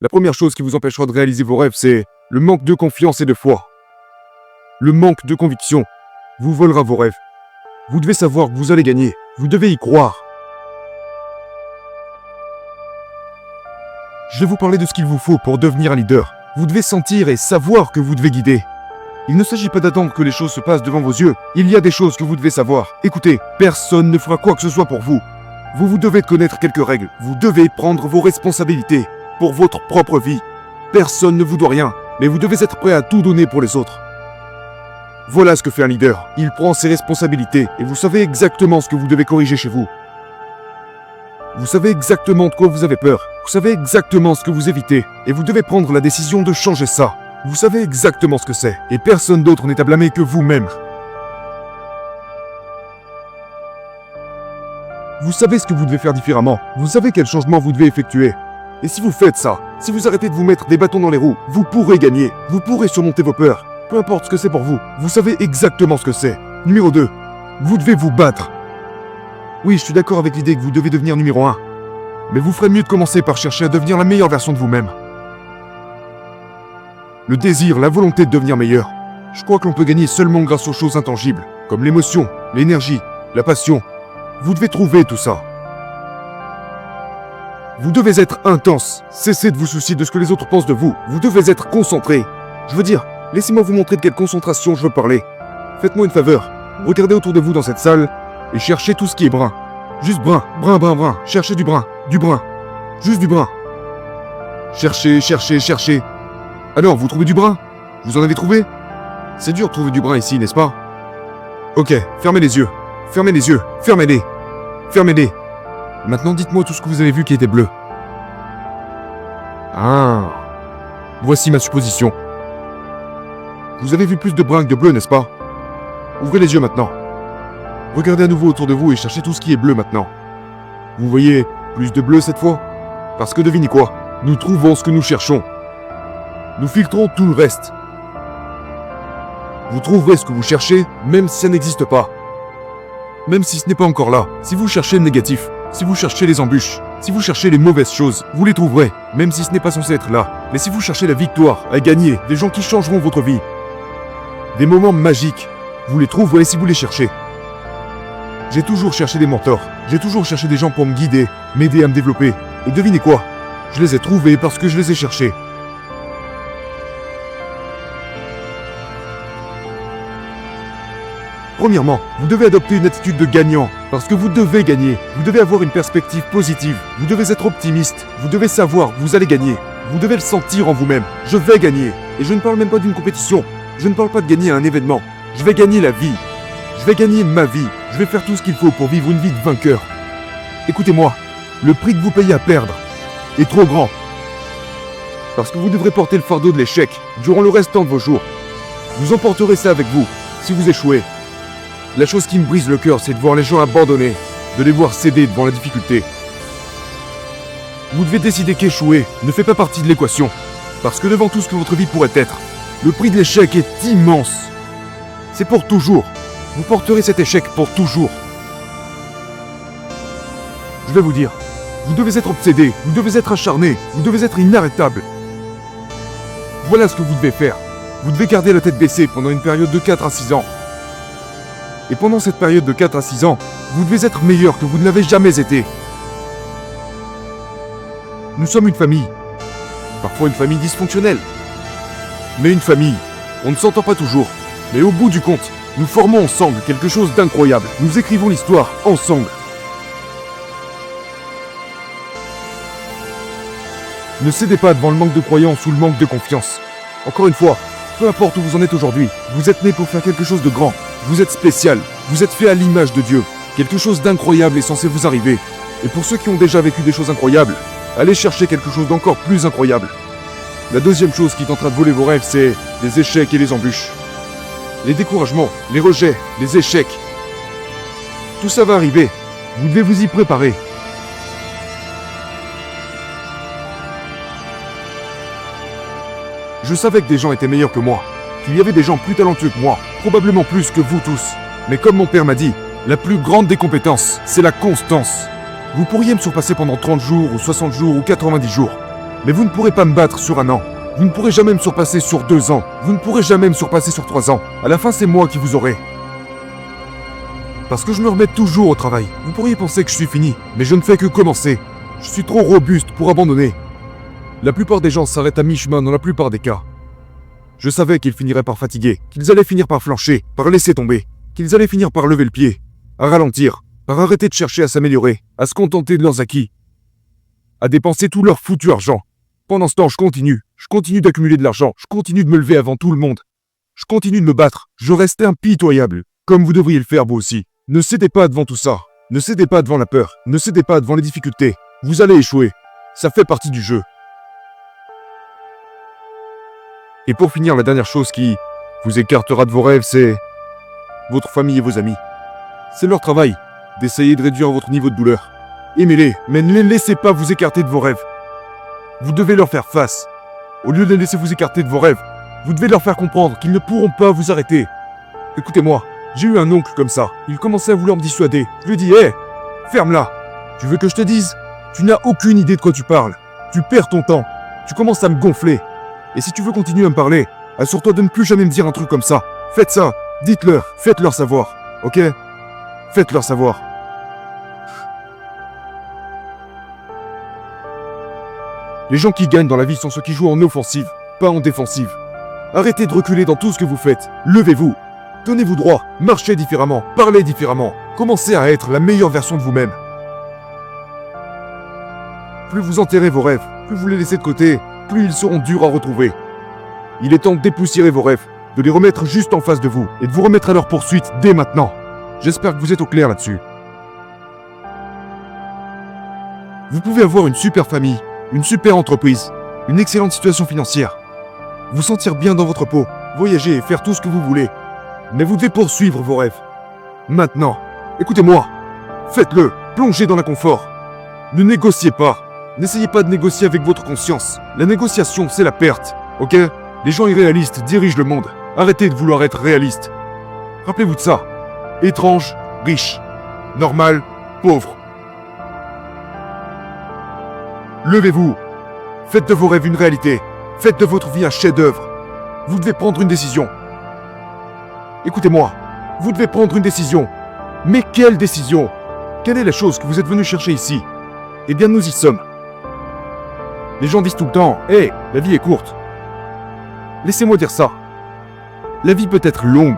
La première chose qui vous empêchera de réaliser vos rêves, c'est le manque de confiance et de foi. Le manque de conviction vous volera vos rêves. Vous devez savoir que vous allez gagner. Vous devez y croire. Je vais vous parler de ce qu'il vous faut pour devenir un leader. Vous devez sentir et savoir que vous devez guider. Il ne s'agit pas d'attendre que les choses se passent devant vos yeux. Il y a des choses que vous devez savoir. Écoutez, personne ne fera quoi que ce soit pour vous. Vous devez connaître quelques règles. Vous devez prendre vos responsabilités pour votre propre vie. Personne ne vous doit rien, mais vous devez être prêt à tout donner pour les autres. Voilà ce que fait un leader. Il prend ses responsabilités et vous savez exactement ce que vous devez corriger chez vous. Vous savez exactement de quoi vous avez peur. Vous savez exactement ce que vous évitez. Et vous devez prendre la décision de changer ça. Vous savez exactement ce que c'est. Et personne d'autre n'est à blâmer que vous-même. Vous savez ce que vous devez faire différemment. Vous savez quel changement vous devez effectuer. Et si vous faites ça, si vous arrêtez de vous mettre des bâtons dans les roues, vous pourrez gagner. Vous pourrez surmonter vos peurs. Peu importe ce que c'est pour vous. Vous savez exactement ce que c'est. Numéro 2. Vous devez vous battre. Oui, je suis d'accord avec l'idée que vous devez devenir numéro 1. Mais vous ferez mieux de commencer par chercher à devenir la meilleure version de vous-même. Le désir, la volonté de devenir meilleur. Je crois que l'on peut gagner seulement grâce aux choses intangibles, comme l'émotion, l'énergie, la passion. Vous devez trouver tout ça. Vous devez être intense. Cessez de vous soucier de ce que les autres pensent de vous. Vous devez être concentré. Je veux dire, laissez-moi vous montrer de quelle concentration je veux parler. Faites-moi une faveur. Regardez autour de vous dans cette salle et cherchez tout ce qui est brun. Juste brun, brun, brun, brun. Cherchez du brun, du brun. Juste du brun. Cherchez, cherchez, cherchez. Alors, vous trouvez du brun? Vous en avez trouvé? C'est dur de trouver du brun ici, n'est-ce pas? Ok, fermez les yeux. Fermez les yeux. Fermez-les. Fermez-les. Maintenant, dites-moi tout ce que vous avez vu qui était bleu. Ah. Voici ma supposition. Vous avez vu plus de brun que de bleu, n'est-ce pas? Ouvrez les yeux maintenant. Regardez à nouveau autour de vous et cherchez tout ce qui est bleu maintenant. Vous voyez plus de bleu cette fois? Parce que devinez quoi? Nous trouvons ce que nous cherchons. Nous filtrons tout le reste. Vous trouverez ce que vous cherchez, même si ça n'existe pas. Même si ce n'est pas encore là. Si vous cherchez le négatif, si vous cherchez les embûches, si vous cherchez les mauvaises choses, vous les trouverez, même si ce n'est pas censé être là. Mais si vous cherchez la victoire, à gagner, des gens qui changeront votre vie, des moments magiques, vous les trouverez si vous les cherchez. J'ai toujours cherché des mentors. J'ai toujours cherché des gens pour me guider, m'aider à me développer. Et devinez quoi? Je les ai trouvés parce que je les ai cherchés. Premièrement, vous devez adopter une attitude de gagnant, parce que vous devez gagner. Vous devez avoir une perspective positive. Vous devez être optimiste. Vous devez savoir que vous allez gagner. Vous devez le sentir en vous-même. Je vais gagner. Et je ne parle même pas d'une compétition. Je ne parle pas de gagner à un événement. Je vais gagner la vie. Je vais gagner ma vie. Je vais faire tout ce qu'il faut pour vivre une vie de vainqueur. Écoutez-moi, le prix que vous payez à perdre est trop grand. Parce que vous devrez porter le fardeau de l'échec durant le restant de vos jours. Vous emporterez ça avec vous, si vous échouez. La chose qui me brise le cœur, c'est de voir les gens abandonner, de les voir céder devant la difficulté. Vous devez décider qu'échouer ne fait pas partie de l'équation. Parce que devant tout ce que votre vie pourrait être, le prix de l'échec est immense. C'est pour toujours. Vous porterez cet échec pour toujours. Je vais vous dire, vous devez être obsédé, vous devez être acharné, vous devez être inarrêtable. Voilà ce que vous devez faire. Vous devez garder la tête baissée pendant une période de 4 à 6 ans. Et pendant cette période de 4 à 6 ans, vous devez être meilleur que vous ne l'avez jamais été. Nous sommes une famille. Parfois une famille dysfonctionnelle. Mais une famille, on ne s'entend pas toujours. Mais au bout du compte, nous formons ensemble quelque chose d'incroyable. Nous écrivons l'histoire ensemble. Ne cédez pas devant le manque de croyance ou le manque de confiance. Encore une fois, peu importe où vous en êtes aujourd'hui, vous êtes né pour faire quelque chose de grand. Vous êtes spécial, vous êtes fait à l'image de Dieu. Quelque chose d'incroyable est censé vous arriver. Et pour ceux qui ont déjà vécu des choses incroyables, allez chercher quelque chose d'encore plus incroyable. La deuxième chose qui est en train de voler vos rêves, c'est les échecs et les embûches. Les découragements, les rejets, les échecs. Tout ça va arriver. Vous devez vous y préparer. Je savais que des gens étaient meilleurs que moi, qu'il y avait des gens plus talentueux que moi, probablement plus que vous tous. Mais comme mon père m'a dit, la plus grande des compétences, c'est la constance. Vous pourriez me surpasser pendant 30 jours, ou 60 jours, ou 90 jours. Mais vous ne pourrez pas me battre sur un an. Vous ne pourrez jamais me surpasser sur 2 ans. Vous ne pourrez jamais me surpasser sur 3 ans. À la fin, c'est moi qui vous aurai. Parce que je me remets toujours au travail. Vous pourriez penser que je suis fini, mais je ne fais que commencer. Je suis trop robuste pour abandonner. La plupart des gens s'arrêtent à mi-chemin dans la plupart des cas. Je savais qu'ils finiraient par fatiguer, qu'ils allaient finir par flancher, par laisser tomber, qu'ils allaient finir par lever le pied, à ralentir, par arrêter de chercher à s'améliorer, à se contenter de leurs acquis, à dépenser tout leur foutu argent. Pendant ce temps, je continue d'accumuler de l'argent, je continue de me lever avant tout le monde. Je continue de me battre, je reste impitoyable, comme vous devriez le faire vous aussi. Ne cédez pas devant tout ça, ne cédez pas devant la peur, ne cédez pas devant les difficultés. Vous allez échouer, ça fait partie du jeu. Et pour finir, la dernière chose qui vous écartera de vos rêves, c'est votre famille et vos amis. C'est leur travail d'essayer de réduire votre niveau de douleur. Aimez-les, mais ne les laissez pas vous écarter de vos rêves. Vous devez leur faire face. Au lieu de les laisser vous écarter de vos rêves, vous devez leur faire comprendre qu'ils ne pourront pas vous arrêter. Écoutez-moi, j'ai eu un oncle comme ça. Il commençait à vouloir me dissuader. Je lui dis, hé, ferme-la. Tu veux que je te dise? Tu n'as aucune idée de quoi tu parles. Tu perds ton temps. Tu commences à me gonfler. Et si tu veux continuer à me parler, assure-toi de ne plus jamais me dire un truc comme ça. Faites ça. Dites-leur. Faites-leur savoir. Ok? Faites-leur savoir. Les gens qui gagnent dans la vie sont ceux qui jouent en offensive, pas en défensive. Arrêtez de reculer dans tout ce que vous faites. Levez-vous. Tenez-vous droit. Marchez différemment. Parlez différemment. Commencez à être la meilleure version de vous-même. Plus vous enterrez vos rêves, plus vous les laissez de côté, plus ils seront durs à retrouver. Il est temps de dépoussiérer vos rêves, de les remettre juste en face de vous, et de vous remettre à leur poursuite dès maintenant. J'espère que vous êtes au clair là-dessus. Vous pouvez avoir une super famille, une super entreprise, une excellente situation financière, vous sentir bien dans votre peau, voyager et faire tout ce que vous voulez. Mais vous devez poursuivre vos rêves. Maintenant, écoutez-moi, faites-le, plongez dans l'inconfort. Ne négociez pas. N'essayez pas de négocier avec votre conscience. La négociation, c'est la perte, ok? Les gens irréalistes dirigent le monde. Arrêtez de vouloir être réaliste. Rappelez-vous de ça. Étrange, riche. Normal, pauvre. Levez-vous. Faites de vos rêves une réalité. Faites de votre vie un chef-d'œuvre. Vous devez prendre une décision. Écoutez-moi. Vous devez prendre une décision. Mais quelle décision? Quelle est la chose que vous êtes venu chercher ici? Eh bien, nous y sommes. Les gens disent tout le temps, « Hé, la vie est courte. » Laissez-moi dire ça. La vie peut être longue.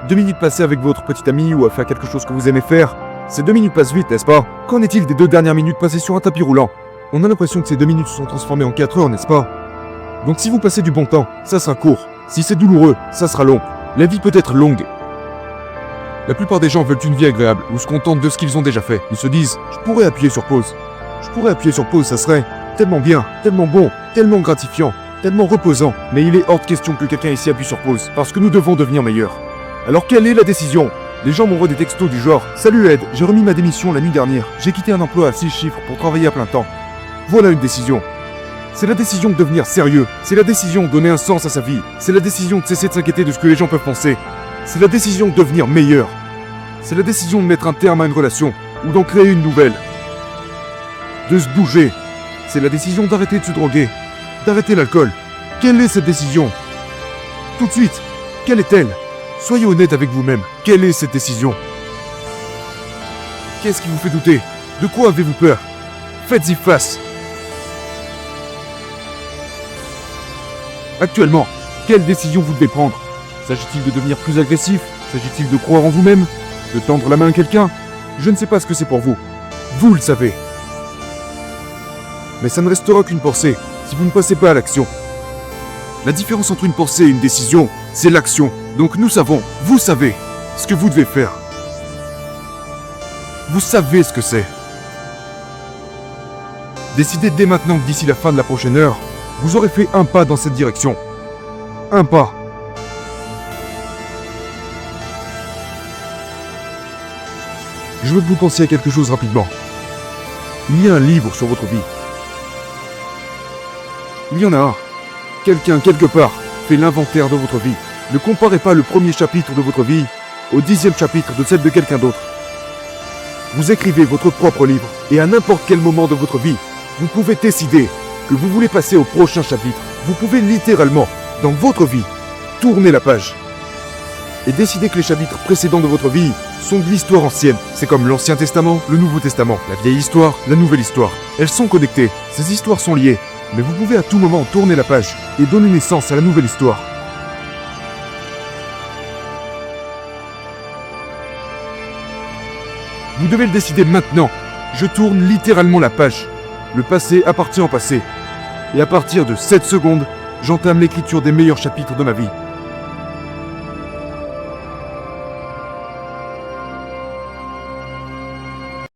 2 minutes passées avec votre petit ami ou à faire quelque chose que vous aimez faire, ces 2 minutes passent vite, n'est-ce pas? Qu'en est-il des 2 dernières minutes passées sur un tapis roulant? On a l'impression que ces 2 minutes se sont transformées en 4 heures, n'est-ce pas? Donc si vous passez du bon temps, ça sera court. Si c'est douloureux, ça sera long. La vie peut être longue. La plupart des gens veulent une vie agréable ou se contentent de ce qu'ils ont déjà fait. Ils se disent « Je pourrais appuyer sur pause. Je pourrais appuyer sur pause, ça serait tellement bien, tellement bon, tellement gratifiant, tellement reposant. » Mais il est hors de question que quelqu'un ici appuie sur pause, parce que nous devons devenir meilleurs. Alors quelle est la décision? Les gens m'envoient des textos du genre « Salut Ed, j'ai remis ma démission la nuit dernière. J'ai quitté un emploi à 6 chiffres pour travailler à plein temps. » Voilà une décision. C'est la décision de devenir sérieux. C'est la décision de donner un sens à sa vie. C'est la décision de cesser de s'inquiéter de ce que les gens peuvent penser. C'est la décision de devenir meilleur. C'est la décision de mettre un terme à une relation, ou d'en créer une nouvelle. De se bouger. C'est la décision d'arrêter de se droguer, d'arrêter l'alcool. Quelle est cette décision? Tout de suite, quelle est-elle? Soyez honnête avec vous-même. Quelle est cette décision? Qu'est-ce qui vous fait douter? De quoi avez-vous peur? Faites-y face. Actuellement, quelle décision vous devez prendre? S'agit-il de devenir plus agressif? S'agit-il de croire en vous-même? De tendre la main à quelqu'un? Je ne sais pas ce que c'est pour vous. Vous le savez. Mais ça ne restera qu'une pensée, si vous ne passez pas à l'action. La différence entre une pensée et une décision, c'est l'action. Donc nous savons, vous savez, ce que vous devez faire. Vous savez ce que c'est. Décidez dès maintenant que d'ici la fin de la prochaine heure, vous aurez fait un pas dans cette direction. Un pas. Je veux que vous pensiez à quelque chose rapidement. Il y a un livre sur votre vie. Il y en a un. Quelqu'un, quelque part, fait l'inventaire de votre vie. Ne comparez pas le premier chapitre de votre vie au 10e chapitre de celle de quelqu'un d'autre. Vous écrivez votre propre livre et à n'importe quel moment de votre vie, vous pouvez décider que vous voulez passer au prochain chapitre. Vous pouvez littéralement, dans votre vie, tourner la page et décider que les chapitres précédents de votre vie sont de l'histoire ancienne. C'est comme l'Ancien Testament, le Nouveau Testament, la vieille histoire, la nouvelle histoire. Elles sont connectées, ces histoires sont liées, mais vous pouvez à tout moment tourner la page et donner naissance à la nouvelle histoire. Vous devez le décider maintenant. Je tourne littéralement la page. Le passé appartient au passé. Et à partir de cette seconde, j'entame l'écriture des meilleurs chapitres de ma vie.